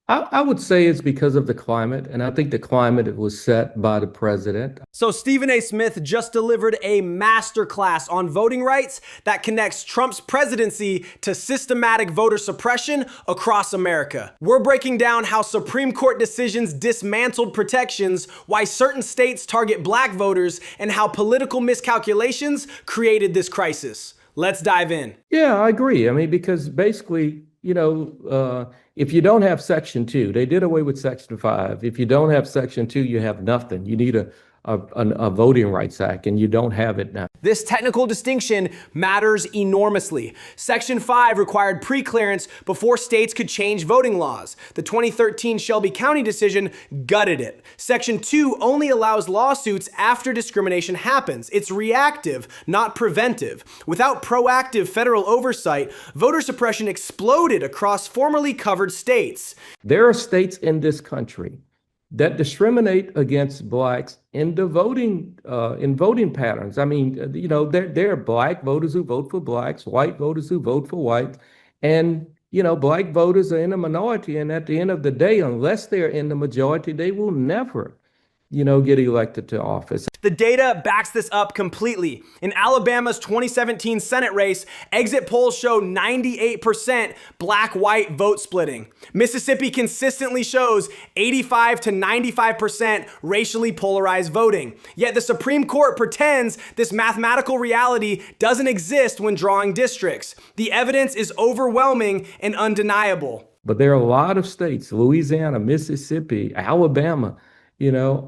I would say it's because of the climate, and I think the climate was set by the president. So Stephen A. Smith just delivered a masterclass on voting rights that connects Trump's presidency to systematic voter suppression across America. We're breaking down how Supreme Court decisions dismantled protections, why certain states target black voters, and how political miscalculations created this crisis. Let's dive in. Yeah, I agree. I mean, because basically, if you don't have Section 2, they did away with Section 5. If you don't have Section 2, you have nothing. You need a Voting Rights Act, and you don't have it now. This technical distinction matters enormously. Section 5 required pre-clearance before states could change voting laws. The 2013 Shelby County decision gutted it. Section 2 only allows lawsuits after discrimination happens. It's reactive, not preventive. Without proactive federal oversight, voter suppression exploded across formerly covered states. There are states in this country that discriminate against blacks in the voting patterns. I mean, there are black voters who vote for blacks, white voters who vote for whites, and black voters are in a minority. And at the end of the day, unless they're in the majority, they will never, get elected to office. The data backs this up completely. In Alabama's 2017 Senate race, exit polls show 98% black-white vote splitting. Mississippi consistently shows 85 to 95% racially polarized voting. Yet the Supreme Court pretends this mathematical reality doesn't exist when drawing districts. The evidence is overwhelming and undeniable. But there are a lot of states, Louisiana, Mississippi, Alabama,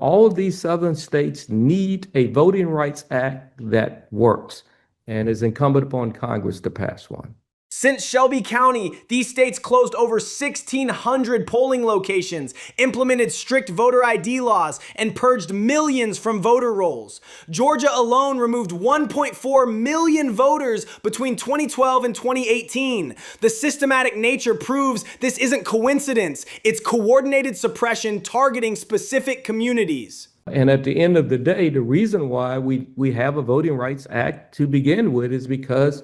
all of these southern states need a Voting Rights Act that works, and is incumbent upon Congress to pass one. Since Shelby County, these states closed over 1,600 polling locations, implemented strict voter ID laws, and purged millions from voter rolls. Georgia alone removed 1.4 million voters between 2012 and 2018. The systematic nature proves this isn't coincidence. It's coordinated suppression targeting specific communities. And at the end of the day, the reason why we have a Voting Rights Act to begin with is because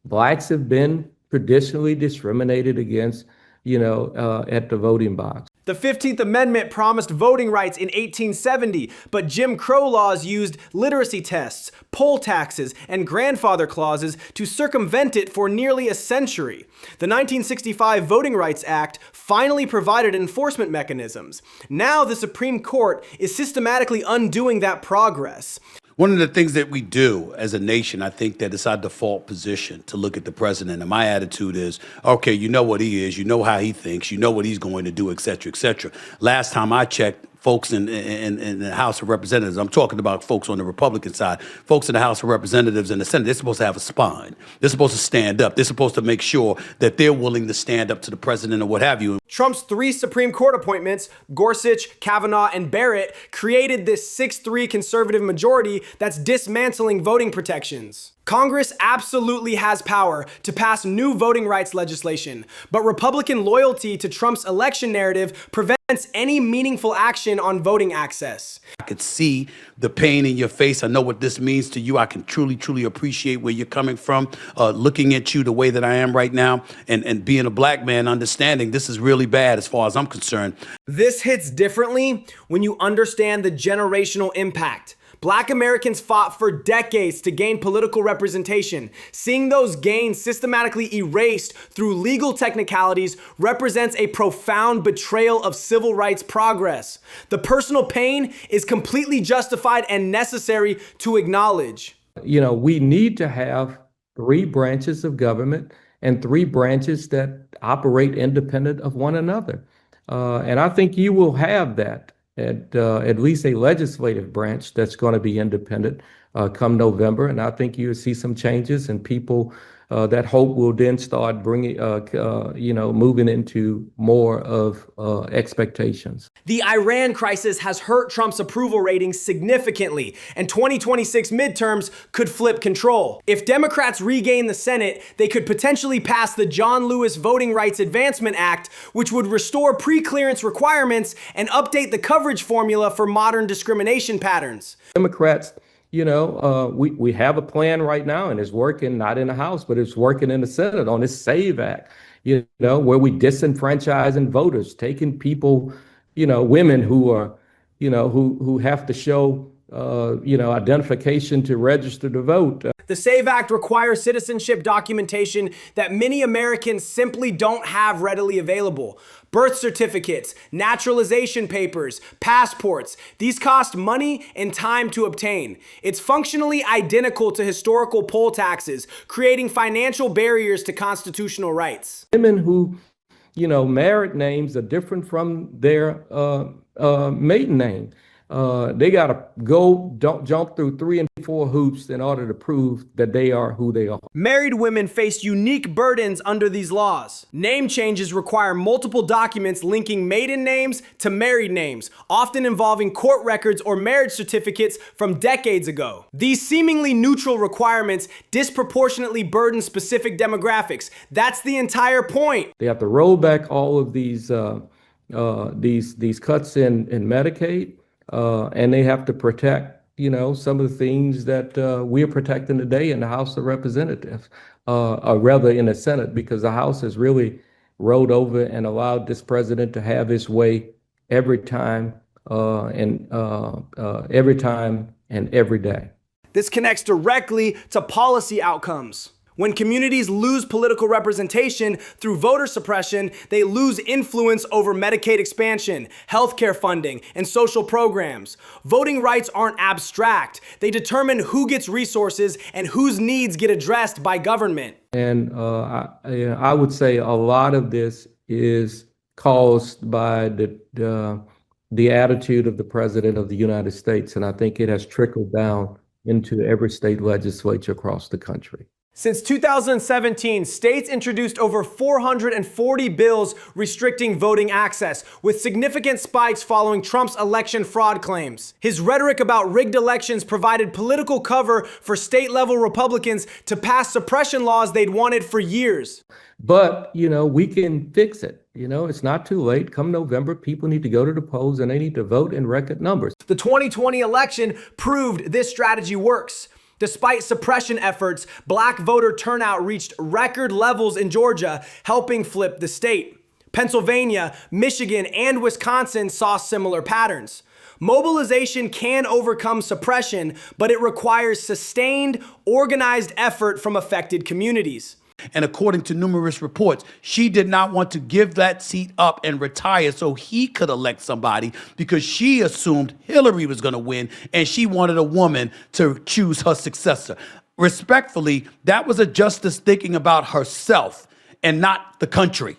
blacks have been traditionally discriminated against, at the voting box. The 15th Amendment promised voting rights in 1870, but Jim Crow laws used literacy tests, poll taxes, and grandfather clauses to circumvent it for nearly a century. The 1965 Voting Rights Act finally provided enforcement mechanisms. Now the Supreme Court is systematically undoing that progress. One of the things that we do as a nation, I think that it's our default position to look at the president. And my attitude is, okay, you know what he is, you know how he thinks, you know what he's going to do, et cetera, et cetera. Last time I checked, folks in the House of Representatives, I'm talking about folks on the Republican side, folks in the House of Representatives and the Senate, they're supposed to have a spine. They're supposed to stand up. They're supposed to make sure that they're willing to stand up to the president or what have you. Trump's 3 Supreme Court appointments, Gorsuch, Kavanaugh, and Barrett, created this 6-3 conservative majority that's dismantling voting protections. Congress absolutely has power to pass new voting rights legislation, but Republican loyalty to Trump's election narrative prevents any meaningful action on voting access. I could see the pain in your face. I know what this means to you. I can truly, truly appreciate where you're coming from, looking at you the way that I am right now, and being a black man, understanding this is really bad as far as I'm concerned. This hits differently when you understand the generational impact. Black Americans fought for decades to gain political representation. Seeing those gains systematically erased through legal technicalities represents a profound betrayal of civil rights progress. The personal pain is completely justified and necessary to acknowledge. We need to have 3 branches of government and 3 branches that operate independent of one another. And I think you will have that. At least a legislative branch that's going to be independent come November. And I think you'll see some changes, and people that hope will then start bringing, moving into more of expectations. The Iran crisis has hurt Trump's approval ratings significantly, and 2026 midterms could flip control. If Democrats regain the Senate, they could potentially pass the John Lewis Voting Rights Advancement Act, which would restore pre-clearance requirements and update the coverage formula for modern discrimination patterns. Democrats, we have a plan right now, and it's working not in the House, but it's working in the Senate on this SAVE Act. where we disenfranchising voters, taking people, women who are, who have to show, identification to register to vote. The SAVE Act requires citizenship documentation that many Americans simply don't have readily available. Birth certificates, naturalization papers, passports, these cost money and time to obtain. It's functionally identical to historical poll taxes, creating financial barriers to constitutional rights. Women who, married names are different from their maiden name. They got to jump through 3 and 4 hoops in order to prove that they are who they are. Married women face unique burdens under these laws. Name changes require multiple documents linking maiden names to married names, often involving court records or marriage certificates from decades ago. These seemingly neutral requirements disproportionately burden specific demographics. That's the entire point. They have to roll back all of these cuts in Medicaid. And they have to protect, some of the things that we're protecting today in the House of Representatives, or rather in the Senate, because the House has really rolled over and allowed this president to have his way every time and every day. This connects directly to policy outcomes. When communities lose political representation through voter suppression, they lose influence over Medicaid expansion, healthcare funding, and social programs. Voting rights aren't abstract. They determine who gets resources and whose needs get addressed by government. And I would say a lot of this is caused by the attitude of the President of the United States, and I think it has trickled down into every state legislature across the country. Since 2017, states introduced over 440 bills restricting voting access, with significant spikes following Trump's election fraud claims. His rhetoric about rigged elections provided political cover for state-level Republicans to pass suppression laws they'd wanted for years. But, we can fix it. It's not too late. Come November, people need to go to the polls and they need to vote in record numbers. The 2020 election proved this strategy works. Despite suppression efforts, black voter turnout reached record levels in Georgia, helping flip the state. Pennsylvania, Michigan, and Wisconsin saw similar patterns. Mobilization can overcome suppression, but it requires sustained, organized effort from affected communities. And according to numerous reports, she did not want to give that seat up and retire so he could elect somebody because she assumed Hillary was going to win and she wanted a woman to choose her successor. Respectfully, that was a justice thinking about herself and not the country.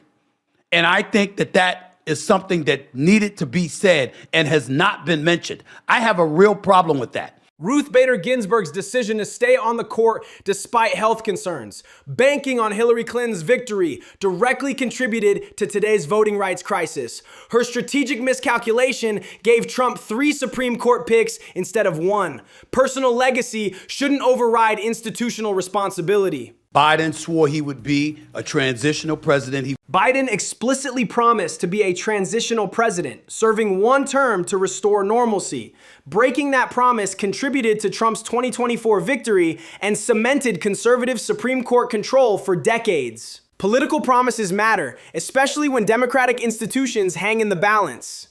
And I think that is something that needed to be said and has not been mentioned. I have a real problem with that. Ruth Bader Ginsburg's decision to stay on the court despite health concerns, banking on Hillary Clinton's victory, directly contributed to today's voting rights crisis. Her strategic miscalculation gave Trump 3 Supreme Court picks instead of 1. Personal legacy shouldn't override institutional responsibility. Biden swore he would be a transitional president. Biden explicitly promised to be a transitional president, serving 1 term to restore normalcy. Breaking that promise contributed to Trump's 2024 victory and cemented conservative Supreme Court control for decades. Political promises matter, especially when democratic institutions hang in the balance.